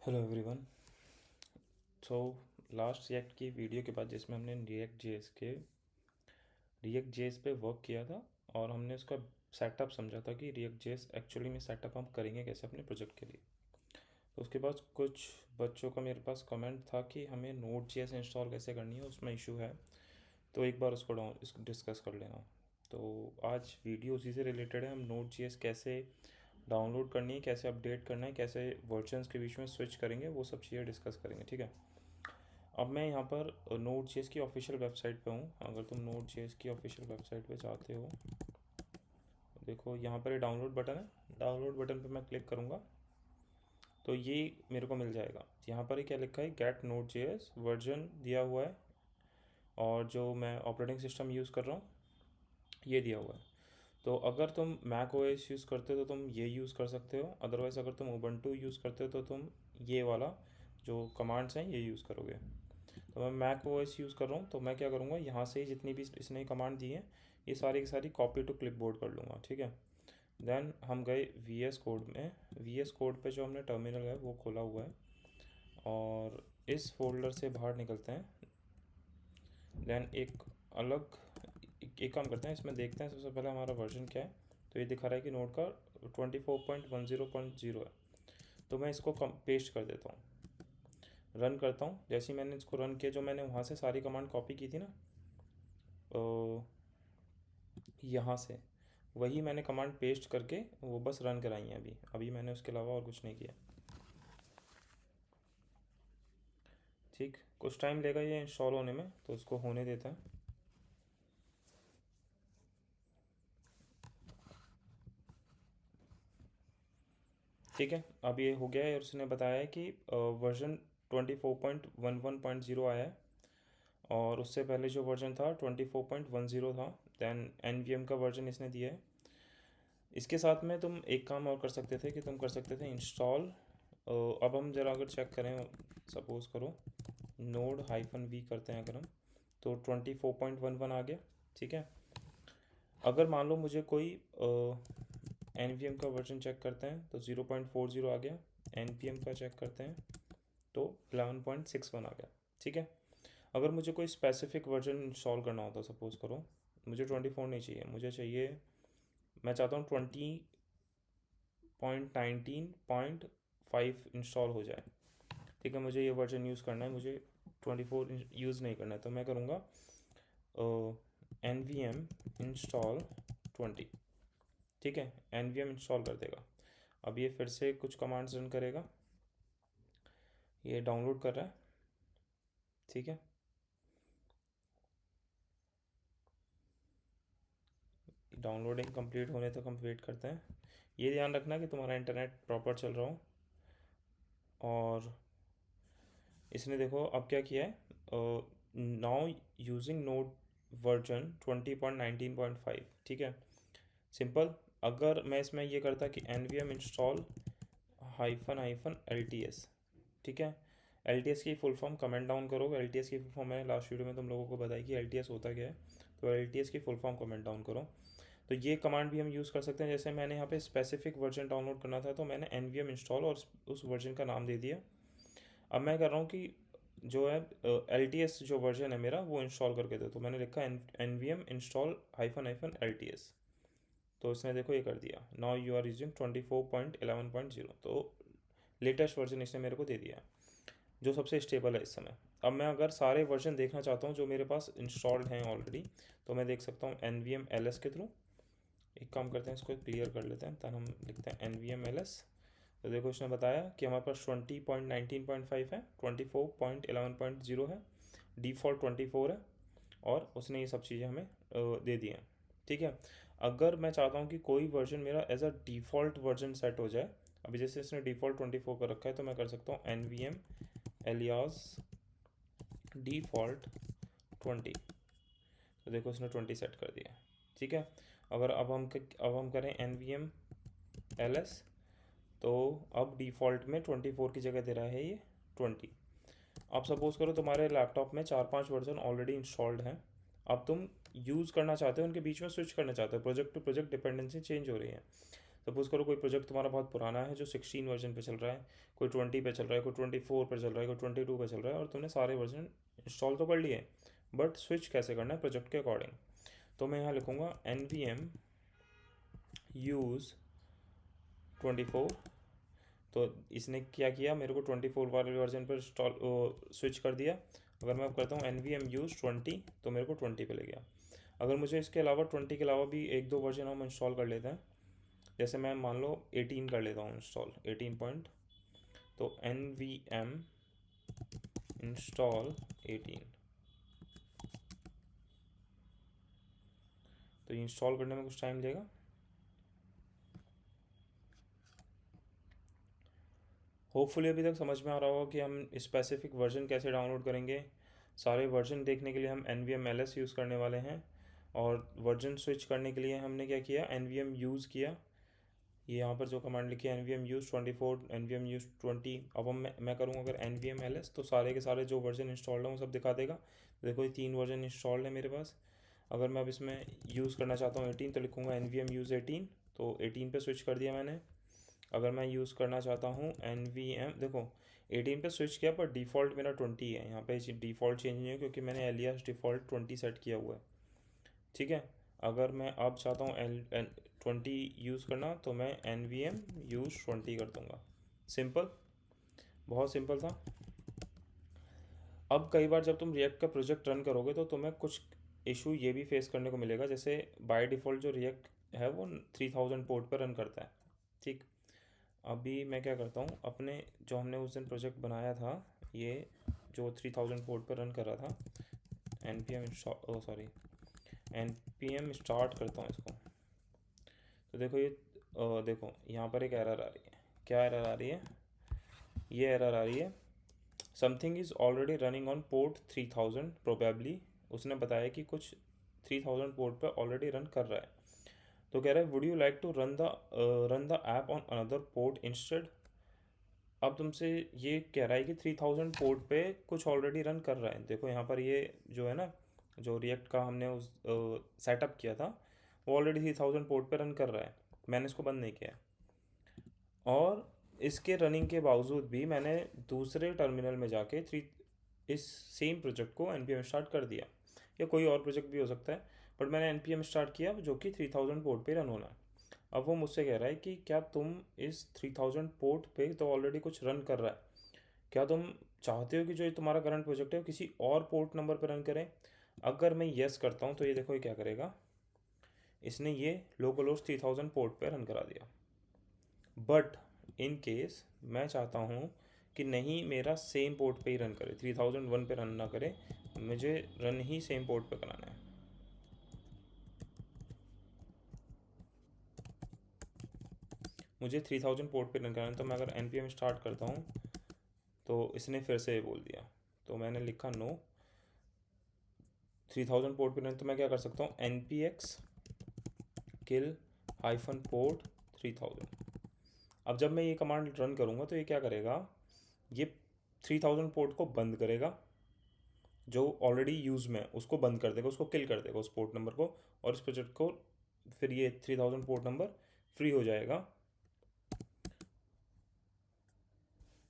Hello everyone. So last react की video के बाद जिसमें हमने रिएक्ट जेएस पे वर्क किया था और हमने उसका सेटअप समझा था कि रिएक्ट जेएस एक्चुअली में सेटअप हम करेंगे कैसे अपने प्रोजेक्ट के लिए। तो उसके बाद कुछ बच्चों का मेरे पास कमेंट था कि हमें नोड जेएस इंस्टॉल कैसे करनी है, उसमें इशू है, तो एक बार इसको डिस्कस कर लेना। तो आज वीडियो उसी से रिलेटेड है। हम नोड जेएस कैसे डाउनलोड करनी है, कैसे अपडेट करना है, कैसे वर्जन्स के बीच में स्विच करेंगे, वो सब चीज़ें डिस्कस करेंगे। ठीक है। अब मैं यहाँ पर नोड जेएस की ऑफिशियल वेबसाइट पे हूँ। अगर तुम नोड जेएस की ऑफिशियल वेबसाइट पे जाते हो, देखो यहाँ पर ये डाउनलोड बटन है। डाउनलोड बटन पे मैं क्लिक करूँगा तो ये मेरे को मिल जाएगा। यहाँ पर ही क्या लिखा है, गेट नोड जेएस वर्जन दिया हुआ है, और जो मैं ऑपरेटिंग सिस्टम यूज़ कर रहा हूँ ये दिया हुआ है। तो अगर तुम मैक ओएस यूज़ करते हो तो तुम ये यूज़ कर सकते हो, अदरवाइज़ अगर तुम उबंटू यूज़ करते हो तो तुम ये वाला जो कमांड्स हैं ये यूज़ करोगे। तो मैं मैक ओएस यूज़ कर रहा हूँ, तो मैं क्या करूँगा, यहाँ से ही जितनी भी इसने कमांड दी है ये सारी की सारी कॉपी टू क्लिपबोर्ड कर लूँगा। ठीक है। देन हम गए वी एस कोड में। वी एस कोड पर जो हमने टर्मिनल है वो खोला हुआ है, और इस फोल्डर से बाहर निकलते हैं। देन एक काम करते हैं, इसमें देखते हैं सबसे पहले हमारा वर्जन क्या है। तो ये दिखा रहा है कि नोड का 24.10.0 है। तो मैं इसको पेस्ट कर देता हूँ, रन करता हूँ। जैसे ही मैंने इसको रन किया, जो मैंने वहाँ से सारी कमांड कॉपी की थी ना, यहाँ से वही मैंने कमांड पेस्ट करके वो बस रन कराई है। अभी अभी मैंने उसके अलावा और कुछ नहीं किया। ठीक, कुछ टाइम लेगा ये इंस्टॉल होने में, तो उसको होने देता है। ठीक है, अब ये हो गया है और उसने बताया है कि वर्जन 24.11.0 आया है, और उससे पहले जो वर्जन था 24.10 था। दैन एन का वर्जन इसने दिया है। इसके साथ में तुम एक काम और कर सकते थे कि तुम कर सकते थे इंस्टॉल। अब हम ज़रा अगर चेक करें, सपोज़ करो नोड -v करते हैं अगर हम, तो 24.11 आ गया। ठीक है। अगर मान लो मुझे कोई एन का वर्जन चेक करते हैं तो 0.40 आ गया। एन का चेक करते हैं तो 11.61 आ गया। ठीक है। अगर मुझे कोई स्पेसिफिक वर्जन इंस्टॉल करना होता, सपोज़ करो मुझे 24 नहीं चाहिए, मुझे चाहिए, मैं चाहता हूँ 20.19.5 इंस्टॉल हो जाए। ठीक है, मुझे ये वर्जन यूज़ करना है, मुझे 24 यूज़ नहीं करना है, तो मैं करूँगा nvm इंस्टॉल 20। ठीक है, nvm इंस्टॉल कर देगा। अब ये फिर से कुछ कमांड्स रन करेगा, ये डाउनलोड कर रहा है। ठीक है, डाउनलोडिंग कंप्लीट होने तक हम वेट करते हैं। ये ध्यान रखना कि तुम्हारा इंटरनेट प्रॉपर चल रहा हो। और इसने देखो अब क्या किया है, नाउ यूजिंग नोड वर्जन 20.19.5। ठीक है, सिंपल। अगर मैं इसमें ये करता कि nvm इंस्टॉल -LTS। ठीक है, LTS की फुल फॉर्म कमेंट डाउन करो। LTS की फुल फॉर्म मैंने लास्ट वीडियो में तुम लोगों को बताई कि LTS होता क्या है, तो LTS की फुल फॉर्म कमेंट डाउन करो। तो ये कमांड भी हम यूज़ कर सकते हैं। जैसे मैंने यहाँ पे स्पेसिफिक वर्जन डाउनलोड करना था, तो मैंने nvm इंस्टॉल और उस वर्जन का नाम दे दिया। अब मैं कर रहा हूँ कि जो है LTS जो वर्जन है मेरा वो इंस्टॉल करके दे, तो मैंने लिखा nvm इंस्टॉल -LTS। तो इसने देखो ये कर दिया, नाउ यू आर यूजिंग 24.11.0। तो लेटेस्ट वर्जन इसने मेरे को दे दिया, जो सबसे स्टेबल है इस समय। अब मैं अगर सारे वर्जन देखना चाहता हूँ जो मेरे पास इंस्टॉल्ड हैं ऑलरेडी, तो मैं देख सकता हूँ nvm ls के थ्रू। एक काम करते हैं, इसको क्लियर कर लेते हैं, तब हम लिखते हैं nvm ls। तो देखो इसने बताया कि हमारे पास 20.19.5 है, 24.11.0 है, डिफ़ॉल्ट 24 है, और उसने ये सब चीज़ें हमें दे दी हैं। ठीक है। अगर मैं चाहता हूँ कि कोई वर्जन मेरा as a default version set हो जाए, अभी जैसे इसने डिफ़ॉल्ट 24 कर रखा है, तो मैं कर सकता हूँ nvm alias डिफ़ॉल्ट 20। तो देखो इसने 20 सेट कर दिया। ठीक है। अगर अब हम करें nvm ls, तो अब डिफ़ॉल्ट में 24 की जगह दे रहा है ये 20। अब सपोज़ करो तुम्हारे लैपटॉप में 4-5 वर्जन ऑलरेडी इंस्टॉल्ड हैं, अब तुम यूज़ करना चाहते हो, उनके बीच में स्विच करना चाहते हो, project to project dependency change हो रही है। सपोज़ करो कोई प्रोजेक्ट तुम्हारा बहुत पुराना है जो 16 वर्जन पे चल रहा है, कोई 20 पे चल रहा है, कोई 24 पे चल रहा है, कोई 22 पे चल रहा है, और तुमने सारे वर्जन इंस्टॉल तो कर लिए, बट स्विच कैसे करना है प्रोजेक्ट के अकॉर्डिंग। तो मैं यहाँ लिखूँगा NVM यूज़ 24। तो इसने क्या किया, मेरे को 24 वाले वर्जन पर इंस्टॉल स्विच कर दिया। अगर मैं अब करता हूँ NVM यूज़ 20 तो मेरे को 20 पे ले गया। अगर मुझे इसके अलावा 20 के अलावा भी एक दो वर्जन हम इंस्टॉल कर लेते हैं, जैसे मैं मान लो 18 कर लेता हूँ इंस्टॉल, 18 पॉइंट, तो NVM इंस्टॉल 18। तो ये इंस्टॉल करने में कुछ टाइम लेगा। होपफुली अभी तक समझ में आ रहा होगा कि हम स्पेसिफिक वर्जन कैसे डाउनलोड करेंगे। सारे वर्जन देखने के लिए हम NVM LS यूज़ करने वाले हैं, और वर्जन स्विच करने के लिए हमने क्या किया, NVM यूज़ किया। ये यहाँ पर जो कमांड लिखी है NVM यूज़ 24, NVM यूज़ 20। अब मैं करूँगा अगर NVM LS, तो सारे के सारे जो वर्जन इंस्टॉल्ड है वो सब दिखा देगा। देखो ये 3 वर्जन इंस्टॉल्ड है मेरे पास। अगर मैं अब इसमें यूज़ करना चाहता हूँ 18, तो लिखूँगा NVM यूज़ 18, तो 18 पे स्विच कर दिया मैंने। अगर मैं यूज़ करना चाहता हूँ NVM, देखो 18 पे स्विच किया, पर डिफ़ॉल्ट मेरा 20 है। यहाँ पे डिफ़ॉल्ट चेंज नहीं है क्योंकि मैंने एलियास डिफ़ॉल्ट 20 सेट किया हुआ है, ठीक है। अगर मैं अब चाहता हूँ 20 यूज़ करना, तो मैं NVM यूज़ 20 कर दूँगा। सिंपल, बहुत सिंपल था। अब कई बार जब तुम रिएक्ट का प्रोजेक्ट रन करोगे तो तुम्हें कुछ इशू ये भी फेस करने को मिलेगा, जैसे बाय डिफ़ॉल्ट जो रिएक्ट है वो 3000 पोर्ट पर रन करता है, ठीक। अभी मैं क्या करता हूँ, अपने जो हमने उस दिन प्रोजेक्ट बनाया था, ये जो 3000 पोर्ट पर रन कर रहा था, NPM स्टार्ट करता हूँ इसको। तो देखो ये देखो यहाँ पर एक एरर आ रही है। क्या एरर आ रही है, ये एरर आ रही है, something is already running on port 3000 probably. उसने बताया कि कुछ 3000 पोर्ट पर ऑलरेडी रन कर रहा है। तो कह रहा है would you like to run the app on another port instead. अब तुमसे ये कह रहा है कि 3000 पोर्ट पे कुछ ऑलरेडी रन कर रहा है। देखो यहाँ पर ये जो है ना, जो रिएक्ट का हमने उस सेटअप किया था, वो ऑलरेडी 3000 पोर्ट पे रन कर रहा है, मैंने इसको बंद नहीं किया। और इसके रनिंग के बावजूद भी मैंने दूसरे टर्मिनल में जाके इस सेम प्रोजेक्ट को NPM स्टार्ट कर दिया, या कोई और प्रोजेक्ट भी हो सकता है, बट मैंने NPM स्टार्ट किया जो कि 3000 पोर्ट पे रन होना है। अब वो मुझसे कह रहा है कि क्या तुम इस 3000 पोर्ट पे तो ऑलरेडी कुछ रन कर रहा है, क्या तुम चाहते हो कि जो ये तुम्हारा करंट प्रोजेक्ट है वो किसी और पोर्ट नंबर पर रन करें। अगर मैं येस करता हूँ तो ये देखो ये क्या करेगा, इसने ये लोकल होस्ट 3000 पोर्ट पे रन करा दिया। बट इन केस मैं चाहता हूँ कि नहीं, मेरा सेम पोर्ट पे ही रन करे, 3001 पे रन ना करे, मुझे रन ही सेम पोर्ट पे कराना है। मुझे 3000 पोर्ट पे रन कराना है। तो मैं अगर NPM स्टार्ट करता हूँ तो इसने फिर से ये बोल दिया, तो मैंने लिखा नो 3000 पोर्ट पे रन। तो मैं क्या कर सकता हूँ, NPX किल हाइफन पोर्ट 3000। अब जब मैं ये कमांड रन करूँगा तो ये क्या करेगा, ये 3000 पोर्ट को बंद करेगा, जो ऑलरेडी यूज़ में उसको बंद कर देगा, उसको किल कर देगा उस पोर्ट नंबर को, और इस प्रोजेक्ट को फिर ये 3000 पोर्ट नंबर फ्री हो जाएगा।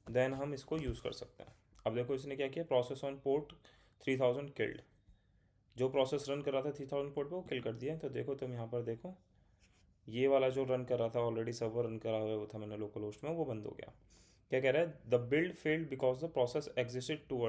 देन हम इसको यूज़ कर सकते हैं। अब देखो इसने क्या किया, प्रोसेस ऑन पोर्ट 3000 किल्ड, जो प्रोसेस रन कर रहा था 3000 पोर्ट पे वो किल कर दिया। तो देखो तुम यहाँ पर देखो, ये वाला जो रन कर रहा था ऑलरेडी, सर्वर रन करा हुआ था मैंने लोकल होस्ट में, वो बंद हो गया। क्या कह रहा है, the build failed because the process exit too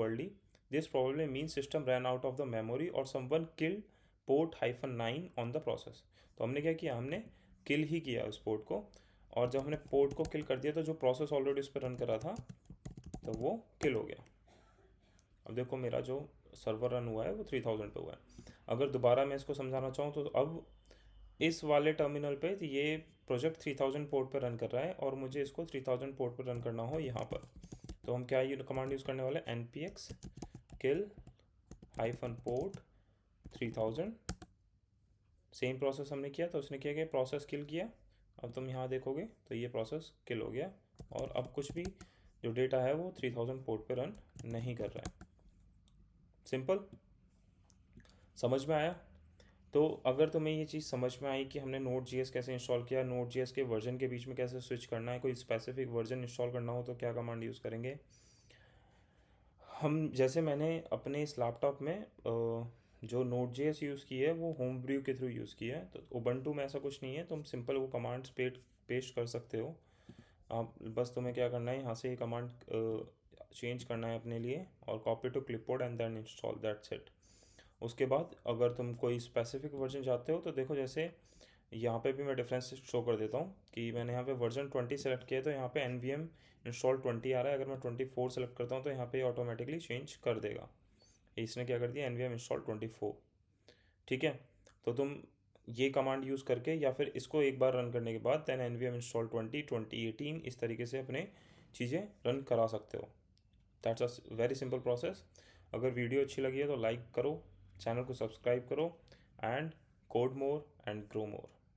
early. This probably means system ran out of the memory or someone killed port -9 on the process. तो हमने क्या किया, हमने किल ही किया उस पोर्ट को, और जब हमने पोर्ट को किल कर दिया तो जो प्रोसेस ऑलरेडी उस पर रन कर रहा था तो वो किल हो गया। अब देखो मेरा जो सर्वर रन हुआ है वो 3000 पे हुआ है। अगर दोबारा मैं इसको समझाना चाहूँ तो अब इस वाले टर्मिनल पे ये प्रोजेक्ट 3000 पोर्ट पर रन कर रहा है, और मुझे इसको 3000 पोर्ट पर रन करना हो यहाँ पर, तो हम क्या ये कमांड यूज़ करने वाले हैं, NPX किल हाइफन पोर्ट 3000। सेम प्रोसेस हमने किया, तो उसने क्या किया, प्रोसेस किल किया। अब तुम यहाँ देखोगे तो ये प्रोसेस किल हो गया, और अब कुछ भी जो डेटा है वो 3000 पोर्ट पे रन नहीं कर रहा है। सिंपल, समझ में आया। तो अगर तुम्हें ये चीज़ समझ में आई कि हमने नोड जी कैसे इंस्टॉल किया, नोड जी के वर्जन के बीच में कैसे स्विच करना है, कोई स्पेसिफिक वर्जन इंस्टॉल करना हो तो क्या कमांड यूज़ करेंगे हम, जैसे मैंने अपने इस लैपटॉप में जो नोड जे यूज़ की है वो होम ब्रू के थ्रू यूज़ की है। तो उबंटू में ऐसा कुछ नहीं है, तुम सिंपल वो कमांड्स पेस्ट कर सकते हो। आप बस तुम्हें क्या करना है, यहाँ से ये कमांड चेंज करना है अपने लिए और copy to clipboard and then install, that's it. उसके बाद अगर तुम कोई स्पेसिफिक वर्जन चाहते हो तो देखो, जैसे यहाँ पे भी मैं डिफरेंस शो कर देता हूँ कि मैंने यहाँ पे वर्जन 20 सेलेक्ट किया है तो यहाँ पे NVM इंस्टॉल 20 आ रहा है। अगर मैं 24 सेलेक्ट करता हूँ तो यहाँ पे ऑटोमेटिकली चेंज कर देगा। इसने क्या कर दिया, NVM इंस्टॉल 24। ठीक है, तो तुम ये कमांड यूज़ करके या फिर इसको एक बार रन करने के बाद देन NVM इंस्टॉल 2018 इस तरीके से अपने चीज़ें रन करा सकते हो। That's a very simple process. अगर वीडियो अच्छी लगी है तो लाइक करो, चैनल को सब्सक्राइब करो and code more and grow more.